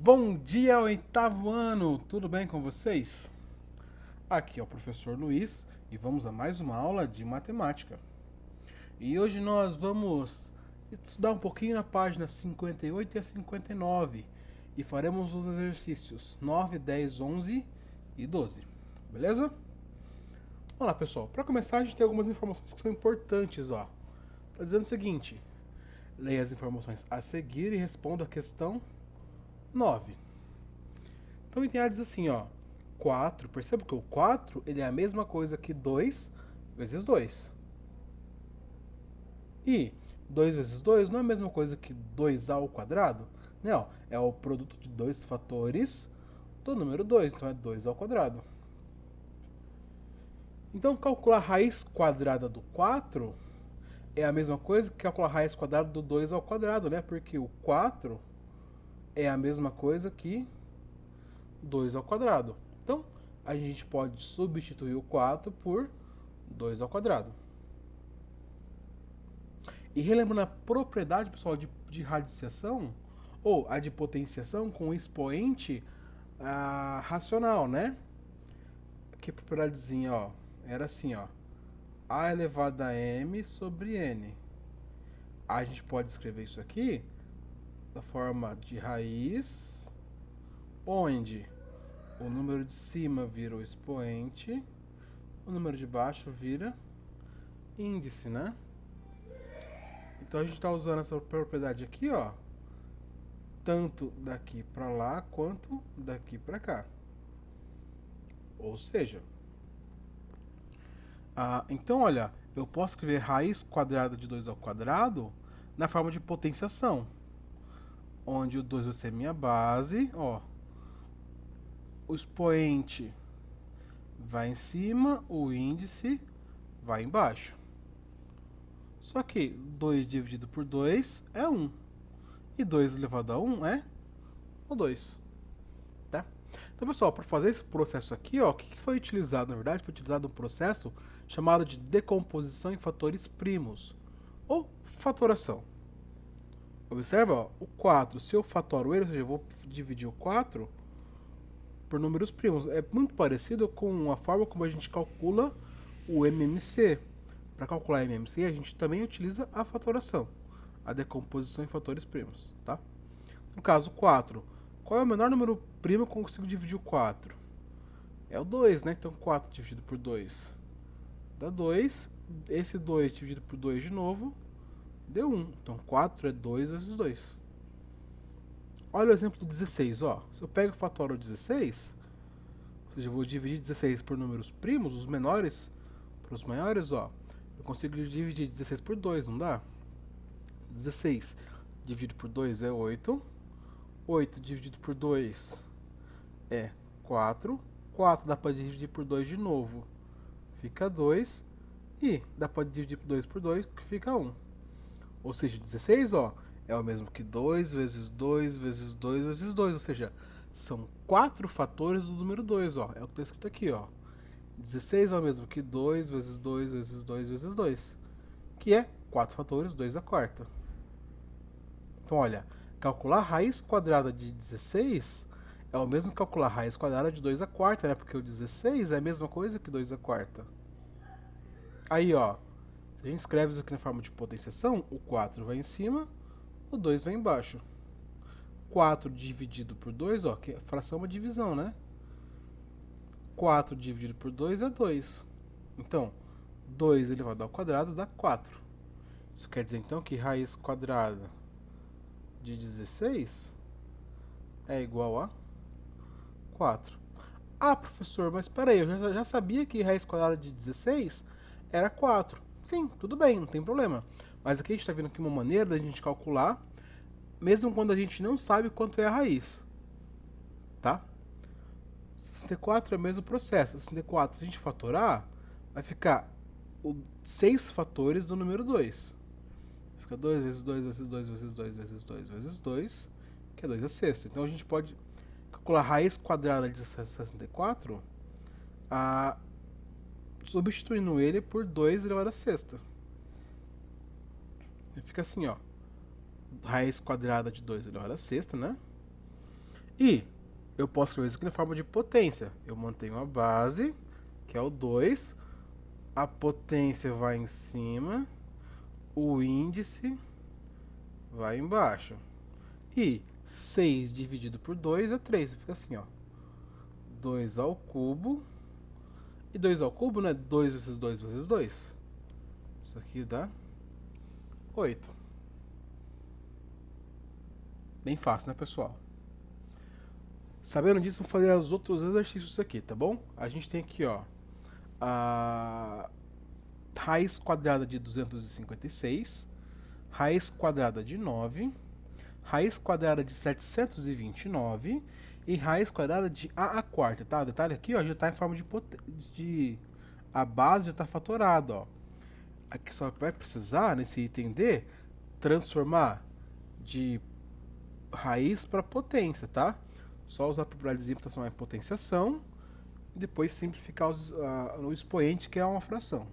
Bom dia, oitavo ano! Tudo bem com vocês? Aqui é o professor Luiz e vamos a mais uma aula de matemática. E hoje nós vamos estudar um pouquinho na página 58 e a 59 e faremos os exercícios 9, 10, 11 e 12. Beleza? Vamos lá, pessoal. Para começar, a gente tem algumas informações que são importantes, ó. Tá dizendo o seguinte: leia as informações a seguir e responda a questão 9. Então o item A diz assim, ó, 4, perceba que o 4 ele é a mesma coisa que 2 vezes 2. E 2 vezes 2 não é a mesma coisa que 2a ao quadrado? Não, é o produto de dois fatores do número 2, então é 2 ao quadrado. Então calcular a raiz quadrada do 4 é a mesma coisa que calcular a raiz quadrada do 2 ao quadrado, né? Porque o 4 é a mesma coisa que 2 ao quadrado. Então, a gente pode substituir o 4 por 2 ao quadrado. E relembrando a propriedade, pessoal, de radiciação, ou a de potenciação com o expoente racional, né? Que propriedadezinha, ó, era assim, ó, a elevado a m sobre n. A gente pode escrever isso aqui da forma de raiz, onde o número de cima vira o expoente, o número de baixo vira índice, né? Então a gente está usando essa propriedade aqui, ó, tanto daqui para lá quanto daqui para cá. Ou seja, então olha, eu posso escrever raiz quadrada de 2 ao quadrado na forma de potenciação, onde o 2 vai ser minha base, ó, o expoente vai em cima, o índice vai embaixo. Só que 2 dividido por 2 é 1. E 2 elevado a 1 é o 2. Tá? Então, pessoal, para fazer esse processo aqui, ó, o que foi utilizado? Na verdade, foi utilizado um processo chamado de decomposição em fatores primos, ou fatoração. Observa, ó, o 4, se eu fatoro ele, ou seja, eu vou dividir o 4 por números primos. É muito parecido com a forma como a gente calcula o MMC. Para calcular MMC, a gente também utiliza a fatoração, a decomposição em fatores primos, tá? No caso 4, qual é o menor número primo que eu consigo dividir o 4? É o 2, né? Então 4 dividido por 2 dá 2. Esse 2 dividido por 2 de novo deu 1. Então 4 é 2 vezes 2. Olha o exemplo do 16, ó. Se eu pego e fatoro 16, ou seja, eu vou dividir 16 por números primos, os menores para os maiores, ó. Eu consigo dividir 16 por 2, não dá? 16 dividido por 2 é 8. 8 dividido por 2 é 4. 4 dá para dividir por 2 de novo, fica 2. E dá para dividir por 2, que fica 1. Ou seja, 16, ó, é o mesmo que 2 vezes 2 vezes 2 vezes 2. Ou seja, são 4 fatores do número 2, ó. É o que está escrito aqui, ó. 16 é o mesmo que 2 vezes 2 vezes 2 vezes 2, que é 4 fatores, 2 a quarta. Então, olha, calcular a raiz quadrada de 16 é o mesmo que calcular a raiz quadrada de 2 a quarta, né? Porque o 16 é a mesma coisa que 2 a quarta. Aí, ó, se a gente escreve isso aqui na forma de potenciação, o 4 vai em cima, o 2 vai embaixo. 4 dividido por 2, ó, que a fração é uma divisão, né? 4 dividido por 2 é 2. Então, 2 elevado ao quadrado dá 4. Isso quer dizer, então, que raiz quadrada de 16 é igual a 4. Ah, professor, mas espera aí, eu já sabia que raiz quadrada de 16 era 4. Sim, tudo bem, não tem problema. Mas aqui a gente está vendo aqui uma maneira da gente calcular, mesmo quando a gente não sabe quanto é a raiz. Tá? 64 é o mesmo processo. 64, se a gente fatorar, vai ficar 6 fatores do número 2. Fica 2 vezes 2 vezes 2 vezes 2 vezes 2 vezes 2, que é 2 a sexta. Então a gente pode calcular a raiz quadrada de 64 substituindo ele por 2 elevado a sexta. E fica assim, ó. Raiz quadrada de 2 elevado a sexta, né? E eu posso escrever isso aqui na forma de potência. Eu mantenho a base, que é o 2, a potência vai em cima, o índice vai embaixo. E 6 dividido por 2 é 3. Fica assim, ó. 2 ao cubo. E 2 ao cubo, né? 2 vezes 2 vezes 2. Isso aqui dá 8. Bem fácil, né, pessoal? Sabendo disso, vamos fazer os outros exercícios aqui, tá bom? A gente tem aqui, ó, a raiz quadrada de 256, raiz quadrada de 9, raiz quadrada de 729 e raiz quadrada de a quarta, tá? O detalhe aqui, ó, já está em forma de a base já está fatorada, ó. Aqui só vai precisar, nesse item D, transformar de raiz para potência, tá? Só usar a propriedade para transformar em potenciação e depois simplificar o expoente, que é uma fração.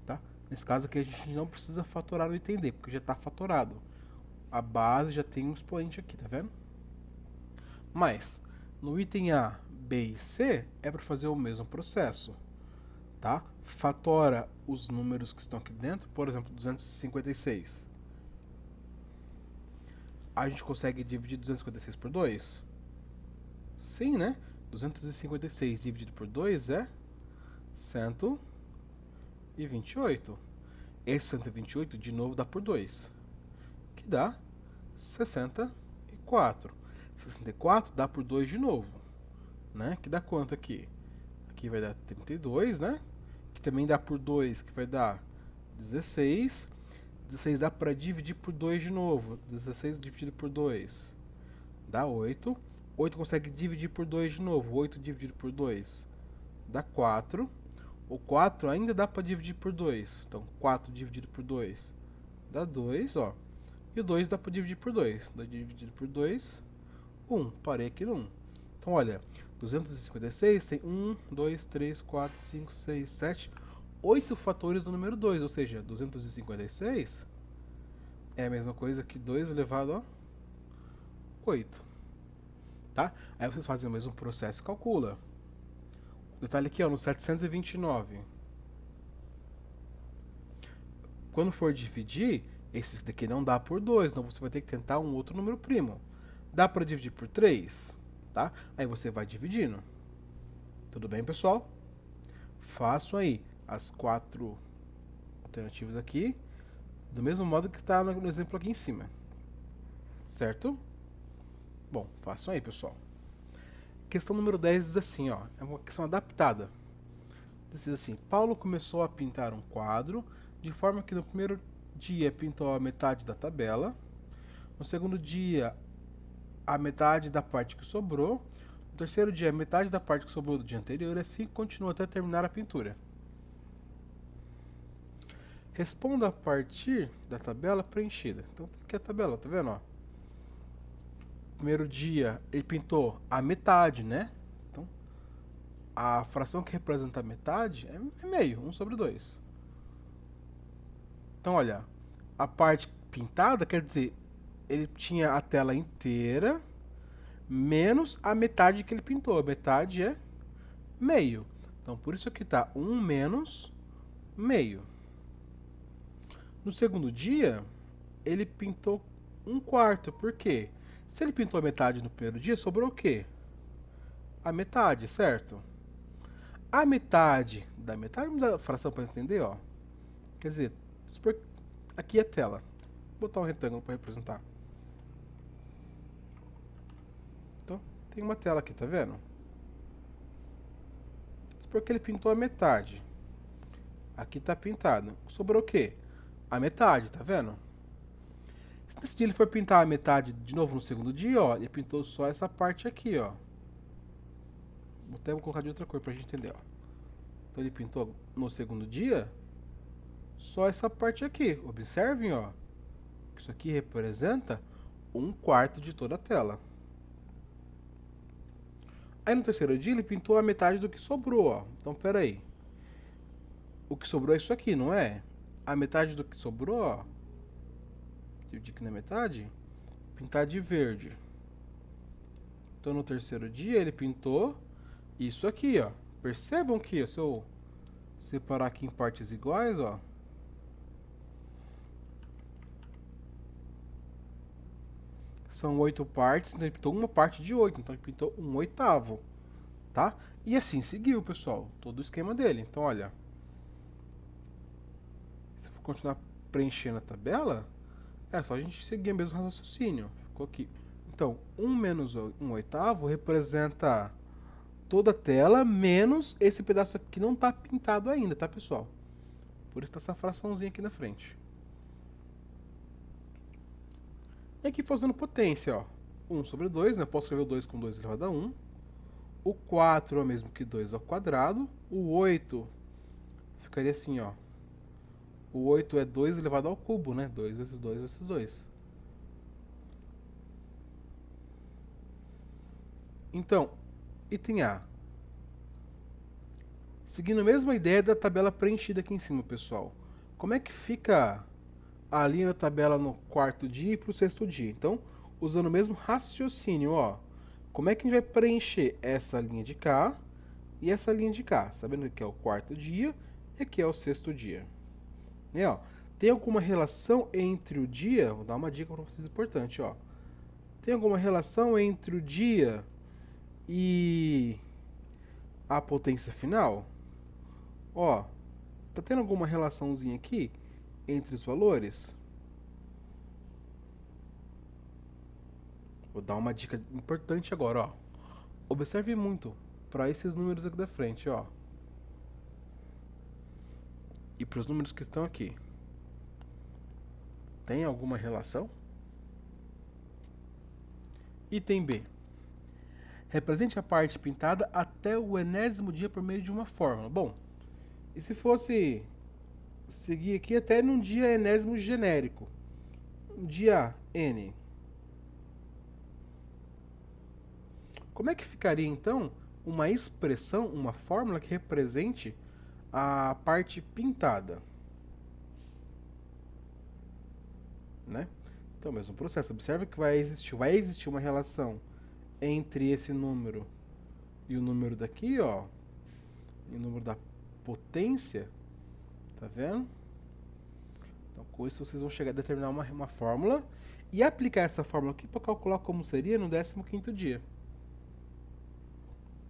Tá? Nesse caso aqui a gente não precisa fatorar no item D, porque já está fatorado. A base já tem um expoente aqui, tá vendo? Mas no item A, B e C é para fazer o mesmo processo. Tá? Fatora os números que estão aqui dentro, por exemplo, 256. A gente consegue dividir 256 por 2? Sim, né? 256 dividido por 2 é 128. Esse 128 de novo dá por 2, que dá 64. 64 dá por 2 de novo, né? Que dá quanto aqui? Aqui vai dar 32, né? Que também dá por 2, que vai dar 16. 16 dá para dividir por 2 de novo. 16 dividido por 2 dá 8. 8 consegue dividir por 2 de novo. 8 dividido por 2 dá 4. O 4 ainda dá para dividir por 2. Então, 4 dividido por 2 dá 2, ó. E o 2 dá para dividir por 2. 2 dividido por 2, 1. Parei aqui no 1. Então, olha, 256 tem 1, 2, 3, 4, 5, 6, 7, 8 fatores do número 2. Ou seja, 256 é a mesma coisa que 2 elevado a 8. Tá? Aí vocês fazem o mesmo processo e calcula. Detalhe aqui, ó, no 729. Quando for dividir, esse daqui não dá por 2, então você vai ter que tentar um outro número primo. Dá para dividir por 3? Tá? Aí você vai dividindo. Tudo bem, pessoal? Façam aí as 4 alternativas aqui, do mesmo modo que está no exemplo aqui em cima. Certo? Bom, façam aí, pessoal. Questão número 10 diz assim, ó, é uma questão adaptada. Diz assim: Paulo começou a pintar um quadro de forma que no primeiro dia pintou a metade da tabela, no segundo dia a metade da parte que sobrou, no terceiro dia a metade da parte que sobrou do dia anterior, e assim continua até terminar a pintura. Responda a partir da tabela preenchida. Então aqui é a tabela, tá vendo, ó? Primeiro dia ele pintou a metade, né? Então a fração que representa a metade é meio, 1 sobre 2. Então olha, a parte pintada quer dizer, ele tinha a tela inteira menos a metade que ele pintou. A metade é meio. Então por isso aqui tá 1 menos meio. No segundo dia, ele pintou 1/4. Por quê? Se ele pintou a metade no primeiro dia, sobrou o quê? A metade, certo? A metade da metade da fração para entender, ó. Quer dizer, aqui é tela. Vou botar um retângulo para representar. Então, tem uma tela aqui, tá vendo? Supor que ele pintou a metade. Aqui tá pintado. Sobrou o quê? A metade, tá vendo? Se nesse dia ele for pintar a metade de novo no segundo dia, ó, ele pintou só essa parte aqui, ó. Vou até colocar de outra cor pra gente entender, ó. Então ele pintou no segundo dia só essa parte aqui. Observem, ó. Isso aqui representa 1/4 de toda a tela. Aí no terceiro dia ele pintou a metade do que sobrou, ó. Então, pera aí. O que sobrou é isso aqui, não é? A metade do que sobrou, ó. Dividir aqui na metade. Pintar de verde. Então, no terceiro dia, ele pintou isso aqui, ó. Percebam que, se eu separar aqui em partes iguais, ó. São 8 partes, então ele pintou uma parte de 8, então ele pintou 1/8, tá? E assim seguiu, pessoal, todo o esquema dele. Então, olha, se eu for continuar preenchendo a tabela, é só a gente seguir o mesmo raciocínio. Ficou aqui. Então, 1 menos 1/8 representa toda a tela, menos esse pedaço aqui que não está pintado ainda, tá, pessoal? Por isso tá essa fraçãozinha aqui na frente. E aqui fazendo potência, ó. 1/2, né? Eu posso escrever o 2 com 2 elevado a 1. O 4 é o mesmo que 2 ao quadrado. O 8 ficaria assim, ó. O 8 é 2 elevado ao cubo, né? 2 vezes 2 vezes 2. Então, item A. Seguindo a mesma ideia da tabela preenchida aqui em cima, pessoal. Como é que fica a linha da tabela no quarto dia e para o sexto dia? Então, usando o mesmo raciocínio, ó. Como é que a gente vai preencher essa linha de cá e essa linha de cá? Sabendo que aqui é o quarto dia e aqui é o sexto dia. E, ó, tem alguma relação entre o dia? Vou dar uma dica para vocês importante, ó. Tem alguma relação entre o dia e a potência final? Ó, tá tendo alguma relaçãozinha aqui entre os valores? Vou dar uma dica importante agora, ó. Observe muito para esses números aqui da frente, ó. E para os números que estão aqui. Tem alguma relação? Item B. Represente a parte pintada até o enésimo dia por meio de uma fórmula. Bom, e se fosse seguir aqui até num dia enésimo genérico? Um dia N. Como é que ficaria então uma expressão, uma fórmula que represente a parte pintada? Né? Então, mesmo processo. Observa que vai existir uma relação entre esse número e o número daqui, ó. E o número da potência. Tá vendo? Então, com isso, vocês vão chegar a determinar uma fórmula e aplicar essa fórmula aqui para calcular como seria no 15º dia.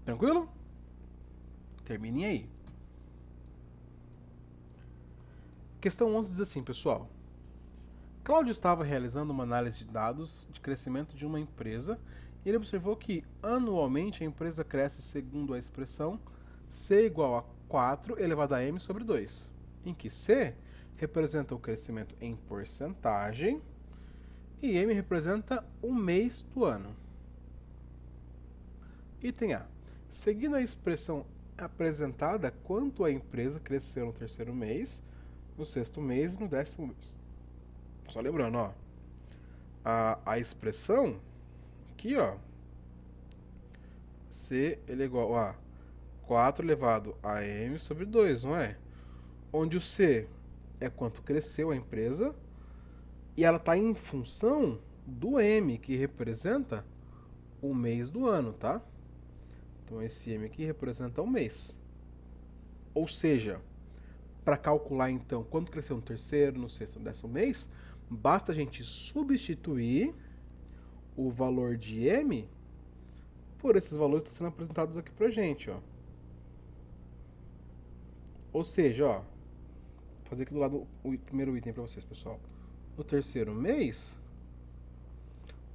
Tranquilo? Terminem aí. Questão 11 diz assim, pessoal. Cláudio estava realizando uma análise de dados de crescimento de uma empresa e ele observou que anualmente a empresa cresce segundo a expressão C igual a 4 elevado a m sobre 2, em que C representa o crescimento em porcentagem e m representa o mês do ano. Item A. Seguindo a expressão apresentada, quanto a empresa cresceu no terceiro mês, no sexto mês e no 10º mês. Só lembrando, ó, a expressão aqui, ó, C ele é igual a 4 elevado a m sobre 2, não é? Onde o C é quanto cresceu a empresa e ela está em função do m, que representa o mês do ano, tá? Então esse m aqui representa o mês. Ou seja, para calcular então quanto cresceu no terceiro, no sexto, no 10º mês, basta a gente substituir o valor de m por esses valores que estão sendo apresentados aqui pra gente, ó. Ou seja, ó, vou fazer aqui do lado o primeiro item para vocês, pessoal. No terceiro mês,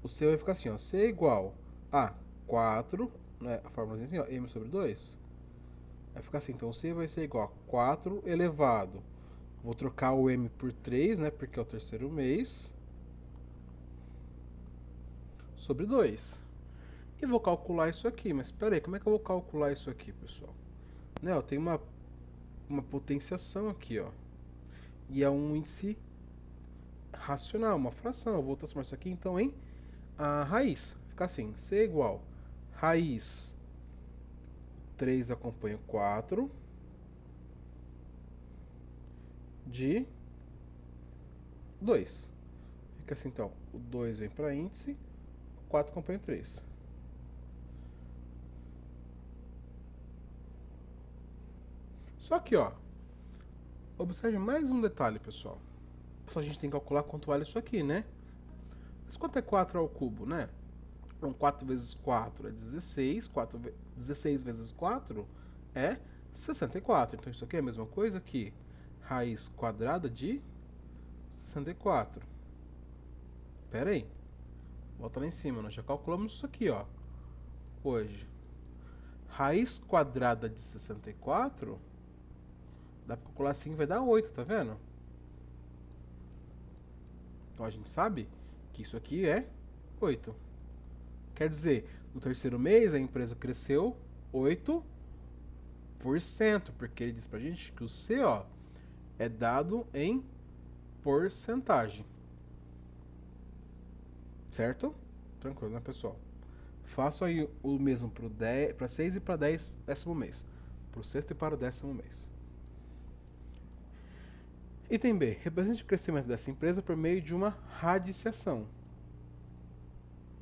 o C vai ficar assim, ó, C é igual a 4, né, a fórmula assim, ó, m sobre 2. Vai ficar assim, então o C vai ser igual a 4 elevado. Vou trocar o m por 3, né, porque é o terceiro mês. Sobre 2. E vou calcular isso aqui, mas espera aí, como é que eu vou calcular isso aqui, pessoal? Né, ó, tem uma potenciação aqui, ó. E é um índice racional, uma fração. Eu vou transformar isso aqui então em a raiz. Fica assim, C é igual raiz 3 acompanha 4 de 2. Fica assim então, o 2 vem para índice, o 4 acompanha o 3. Só que, ó, observe mais um detalhe, pessoal. Só a gente tem que calcular quanto vale isso aqui, né? Mas quanto é 4 ao cubo, né? Então, 4 vezes 4 é 16. 16 vezes 4 é 64. Então, isso aqui é a mesma coisa que raiz quadrada de 64. Pera aí. Volta lá em cima. Nós já calculamos isso aqui, ó. Hoje. Raiz quadrada de 64. Dá pra calcular assim, vai dar 8, tá vendo? Então, a gente sabe que isso aqui é 8. Quer dizer, no terceiro mês a empresa cresceu 8%, porque ele diz pra gente que o C, ó, é dado em porcentagem. Certo? Tranquilo, né, pessoal? Faço aí o mesmo para 6 e para 10 décimo mês. Para o sexto e para o décimo mês. Item B. Represente o crescimento dessa empresa por meio de uma radiciação.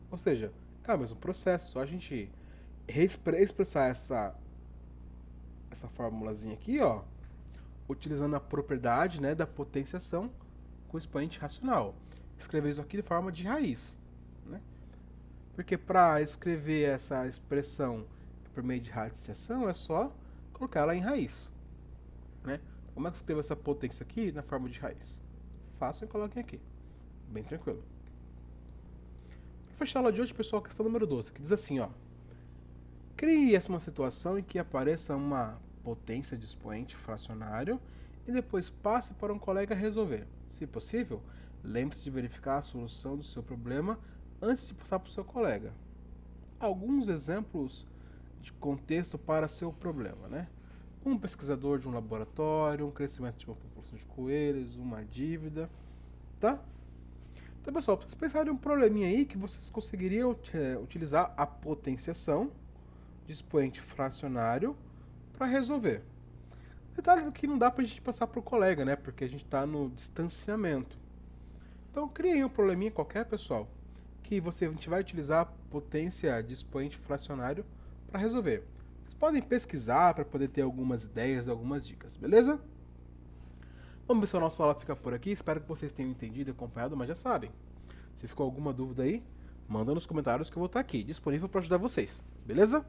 Ou seja, é o mesmo processo, só a gente expressar essa formulazinha aqui, ó, utilizando a propriedade, né, da potenciação com expoente racional. Escrever isso aqui de forma de raiz, né? Porque para escrever essa expressão por meio de radiciação é só colocar ela em raiz, né? Como é que eu escrevo essa potência aqui na forma de raiz? Façam e coloquem aqui. Bem tranquilo. Para fechar a aula de hoje, pessoal, questão número 12, que diz assim, ó. Crie uma situação em que apareça uma potência de expoente fracionário e depois passe para um colega resolver. Se possível, lembre-se de verificar a solução do seu problema antes de passar para o seu colega. Alguns exemplos de contexto para seu problema, né? Um pesquisador de um laboratório, um crescimento de uma população de coelhos, uma dívida, tá? Então, pessoal, vocês pensarem um probleminha aí que vocês conseguiriam utilizar a potenciação de expoente fracionário para resolver. Detalhe que não dá para a gente passar para o colega, né? Porque a gente está no distanciamento. Então, crie um probleminha qualquer, pessoal, que a gente vai utilizar a potência de expoente fracionário para resolver. Vocês podem pesquisar para poder ter algumas ideias, algumas dicas, beleza? Bom, pessoal, nossa aula fica por aqui. Espero que vocês tenham entendido e acompanhado, mas já sabem. Se ficou alguma dúvida aí, manda nos comentários que eu vou estar aqui, disponível para ajudar vocês, beleza?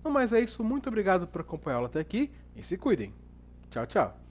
Não, mas é isso. Muito obrigado por acompanhar a aula até aqui e se cuidem. Tchau, tchau.